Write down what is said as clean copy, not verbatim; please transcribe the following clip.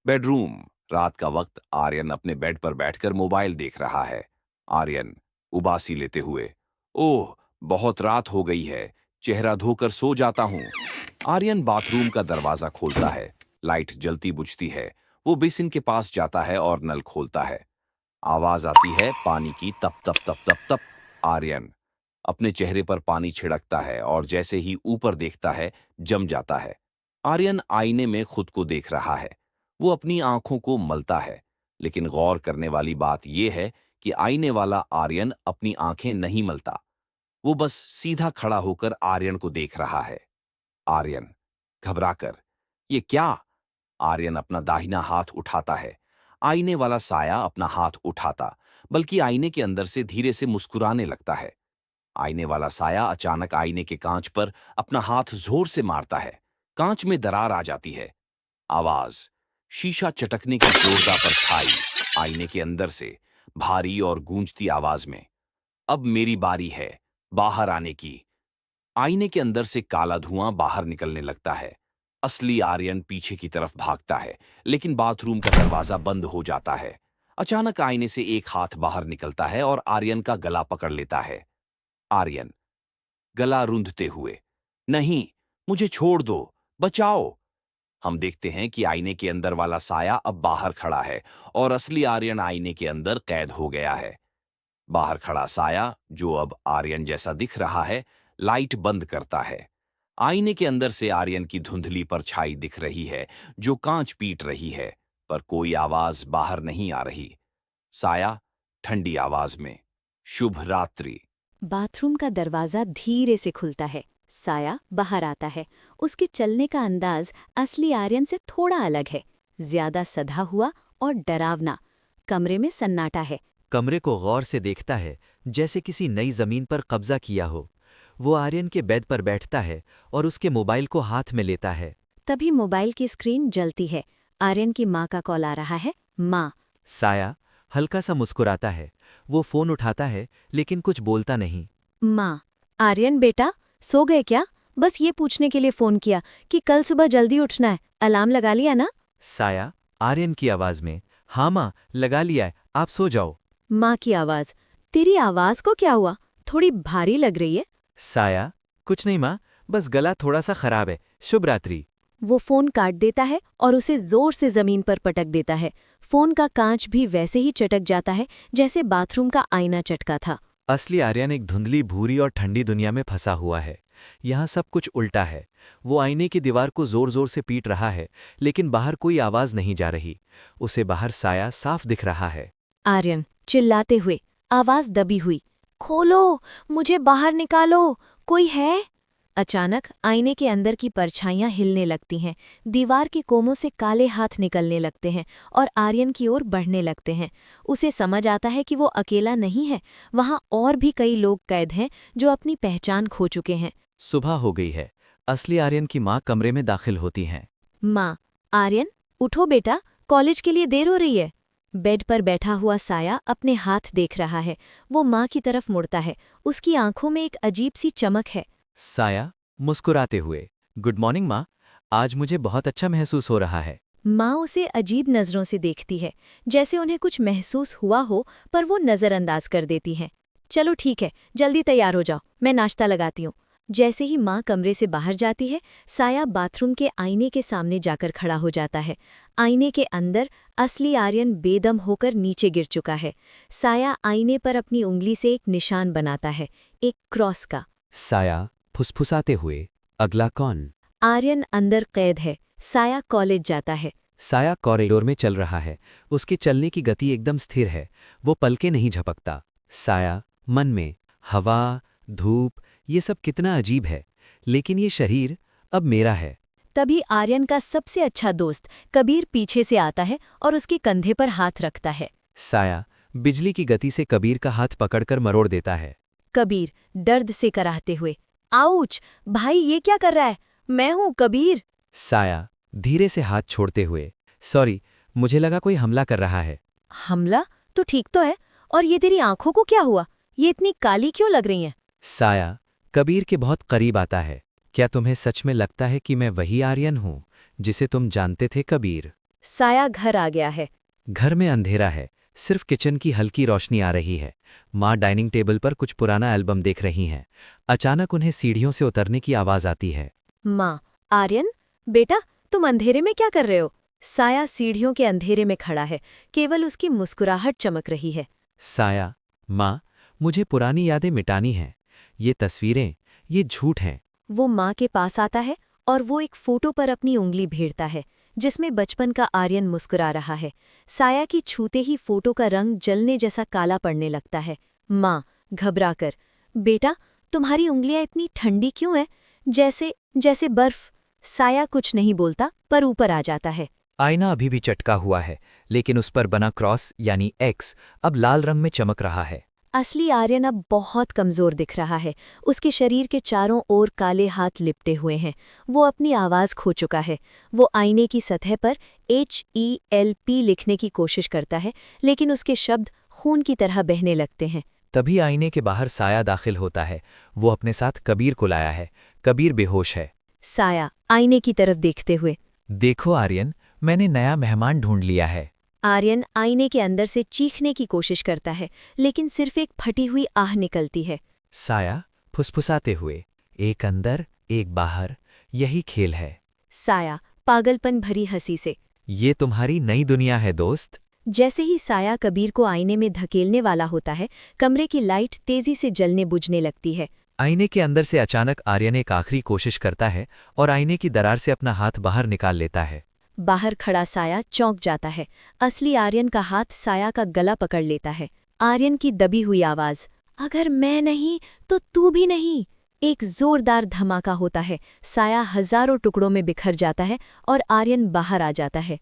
Bedroom. रात का वक्त। आर्यन अपने बेड पर बैठकर मोबाइल देख रहा है। आर्यन उबासी लेते हुए, ओह, बहुत रात हो गई है। चेहरा धोकर सो जाता हूँ। आर्यन बाथरूम का दरवाजा खोलता है। लाइट जलती बुझती है। वो बेसिन के पास जाता है और नल खोलता है। आवाज आती है पानी की, तप तप तप तप तप। आर्यन अपने चेहरे पर पानी छिड़कता है और जैसे ही ऊपर देखता है, जम जाता है। आर्यन आईने में खुद को देख रहा है। वो अपनी आंखों को मलता है। लेकिन गौर करने वाली बात यह है कि आईने वाला आर्यन अपनी आंखें नहीं मलता। वो बस सीधा खड़ा होकर आर्यन को देख रहा है। आर्यन घबराकर, ये क्या? आर्यन अपना दाहिना हाथ उठाता है। आईने वाला साया अपना हाथ उठाता, बल्कि आईने के अंदर से धीरे से मुस्कुराने लगता है। आईने वाला साया अचानक आईने के कांच पर अपना हाथ जोर से मारता है। कांच में दरार आ जाती है। आवाज, शीशा चटकने की जोरदार परछाई आईने के अंदर से, भारी और गूंजती आवाज में, अब मेरी बारी है बाहर आने की। आईने के अंदर से काला धुआं बाहर निकलने लगता है। असली आर्यन पीछे की तरफ भागता है, लेकिन बाथरूम का दरवाजा बंद हो जाता है। अचानक आईने से एक हाथ बाहर निकलता है और आर्यन का गला पकड़ लेता है। आर्यन गला रूंधते हुए, नहीं, मुझे छोड़ दो, बचाओ। हम देखते हैं कि आईने के अंदर वाला साया अब बाहर खड़ा है और असली आर्यन आईने के अंदर कैद हो गया है। बाहर खड़ा साया, जो अब आर्यन जैसा दिख रहा है, लाइट बंद करता है। आईने के अंदर से आर्यन की धुंधली परछाई दिख रही है, जो कांच पीट रही है, पर कोई आवाज बाहर नहीं आ रही। साया ठंडी आवाज में, शुभ रात्रि। बाथरूम का दरवाजा धीरे से खुलता है। साया बाहर आता है। उसके चलने का अंदाज असली आर्यन से थोड़ा अलग है, ज्यादा सधा हुआ और डरावना। कमरे में सन्नाटा है। कमरे को गौर से देखता है, जैसे किसी नई जमीन पर कब्जा किया हो। वो आर्यन के बेड पर बैठता है और उसके मोबाइल को हाथ में लेता है। तभी मोबाइल की स्क्रीन जलती है। आर्यन की माँ का कॉल आ रहा है। माँ। साया हल्का सा मुस्कुराता है। वो फोन उठाता है, लेकिन कुछ बोलता नहीं। माँ। आर्यन बेटा, सो गए क्या? बस ये पूछने के लिए फोन किया कि कल सुबह जल्दी उठना है। अलार्म लगा लिया ना? साया आर्यन की आवाज में, हाँ माँ, लगा लिया है, आप सो जाओ। माँ की आवाज, तेरी आवाज को क्या हुआ? थोड़ी भारी लग रही है। साया, कुछ नहीं माँ, बस गला थोड़ा सा खराब है, शुभ रात्रि। वो फोन काट देता है और उसे जोर से जमीन पर पटक देता है। फोन का कांच भी वैसे ही चटक जाता है जैसे बाथरूम का आईना चटका था। असली आर्यन एक धुंधली भूरी और ठंडी दुनिया में फंसा हुआ है। यहाँ सब कुछ उल्टा है। वो आईने की दीवार को जोर जोर से पीट रहा है, लेकिन बाहर कोई आवाज नहीं जा रही। उसे बाहर साया साफ दिख रहा है। आर्यन चिल्लाते हुए, आवाज दबी हुई, खोलो, मुझे बाहर निकालो, कोई है? अचानक आईने के अंदर की परछाइयां हिलने लगती हैं। दीवार के कोनों से काले हाथ निकलने लगते हैं और आर्यन की ओर बढ़ने लगते हैं। उसे समझ आता है कि वो अकेला नहीं है, वहां और भी कई लोग कैद हैं जो अपनी पहचान खो चुके हैं। सुबह हो गई है। असली आर्यन की माँ कमरे में दाखिल होती हैं। माँ। आर्यन, उठो बेटा, कॉलेज के लिए देर हो रही है। बेड पर बैठा हुआ साया अपने हाथ देख रहा है। वो माँ की तरफ मुड़ता है। उसकी आंखों में एक अजीब सी चमक है। साया मुस्कुराते हुए, गुड मॉर्निंग माँ, आज मुझे बहुत अच्छा महसूस हो रहा है। माँ उसे अजीब नजरों से देखती है, जैसे उन्हें कुछ महसूस हुआ हो, पर वो नज़रअंदाज कर देती हैं। चलो ठीक है, जल्दी तैयार हो जाओ, मैं नाश्ता लगाती हूँ। जैसे ही माँ कमरे से बाहर जाती है, साया बाथरूम के आईने के सामने जाकर खड़ा हो जाता है। आईने के अंदर असली आर्यन बेदम होकर नीचे गिर चुका है। साया आईने पर अपनी उंगली से एक निशान बनाता है, एक क्रॉस का। साया फुसफुसाते हुए, अगला कौन? आर्यन अंदर कैद है। साया कॉलेज जाता है। साया कॉरिडोर में चल रहा है। उसके चलने की गति एकदम स्थिर है। वो पलके नहीं झपकता। साया मन में, हवा, धूप, ये सब कितना अजीब है, लेकिन ये शरीर अब मेरा है। तभी आर्यन का सबसे अच्छा दोस्त कबीर पीछे से आता है और उसके कंधे पर हाथ रखता है। साया बिजली की गति से कबीर का हाथ पकड़कर मरोड़ देता है। कबीर दर्द से कराहते हुए, आउच, भाई ये क्या कर रहा है? मैं हूँ कबीर। साया धीरे से हाथ छोड़ते हुए, सॉरी, मुझे लगा कोई हमला कर रहा है। हमला? तो ठीक तो है। और ये तेरी आंखों को क्या हुआ? ये इतनी काली क्यों लग रही हैं? साया कबीर के बहुत करीब आता है। क्या तुम्हें सच में लगता है कि मैं वही आर्यन हूँ जिसे तुम जानते थे कबीर? साया घर आ गया है। घर में अंधेरा है, सिर्फ किचन की हल्की रोशनी आ रही है। माँ डाइनिंग टेबल पर कुछ पुराना एल्बम देख रही हैं। अचानक उन्हें सीढ़ियों से उतरने की आवाज आती है। माँ, आर्यन, बेटा, तुम अंधेरे में क्या कर रहे हो? साया सीढ़ियों के अंधेरे में खड़ा है, केवल उसकी मुस्कुराहट चमक रही है। साया, माँ, मुझे पुरानी यादें मिटानी हैं। ये तस्वीरें, ये झूठ हैं। वो माँ के पास आता है और वो एक फोटो पर अपनी उंगली भेड़ता है, जिसमें बचपन का आर्यन मुस्कुरा रहा है। साया की छूते ही फोटो का रंग जलने जैसा काला पड़ने लगता है। माँ घबराकर, बेटा, तुम्हारी उंगलियां इतनी ठंडी क्यों हैं? जैसे जैसे बर्फ। साया कुछ नहीं बोलता, पर ऊपर आ जाता है। आईना अभी भी चटका हुआ है, लेकिन उस पर बना क्रॉस यानी एक्स अब लाल रंग में चमक रहा है। असली आर्यन अब बहुत कमजोर दिख रहा है। उसके शरीर के चारों ओर काले हाथ लिपटे हुए हैं। वो अपनी आवाज खो चुका है। वो आईने की सतह पर HELP लिखने की कोशिश करता है, लेकिन उसके शब्द खून की तरह बहने लगते हैं। तभी आईने के बाहर साया दाखिल होता है। वो अपने साथ कबीर को लाया है। कबीर बेहोश है। साया आईने की तरफ देखते हुए, देखो आर्यन, मैंने नया मेहमान ढूंढ लिया है। आर्यन आईने के अंदर से चीखने की कोशिश करता है, लेकिन सिर्फ एक फटी हुई आह निकलती है। साया फुसफुसाते हुए, एक अंदर एक बाहर, यही खेल है। साया पागलपन भरी हंसी से, ये तुम्हारी नई दुनिया है दोस्त। जैसे ही साया कबीर को आईने में धकेलने वाला होता है, कमरे की लाइट तेजी से जलने बुझने लगती है। आईने के अंदर से अचानक आर्यन एक आखिरी कोशिश करता है और आईने की दरार से अपना हाथ बाहर निकाल लेता है। बाहर खड़ा साया चौंक जाता है। असली आर्यन का हाथ साया का गला पकड़ लेता है। आर्यन की दबी हुई आवाज, अगर मैं नहीं तो तू भी नहीं। एक जोरदार धमाका होता है। साया हजारों टुकड़ों में बिखर जाता है और आर्यन बाहर आ जाता है।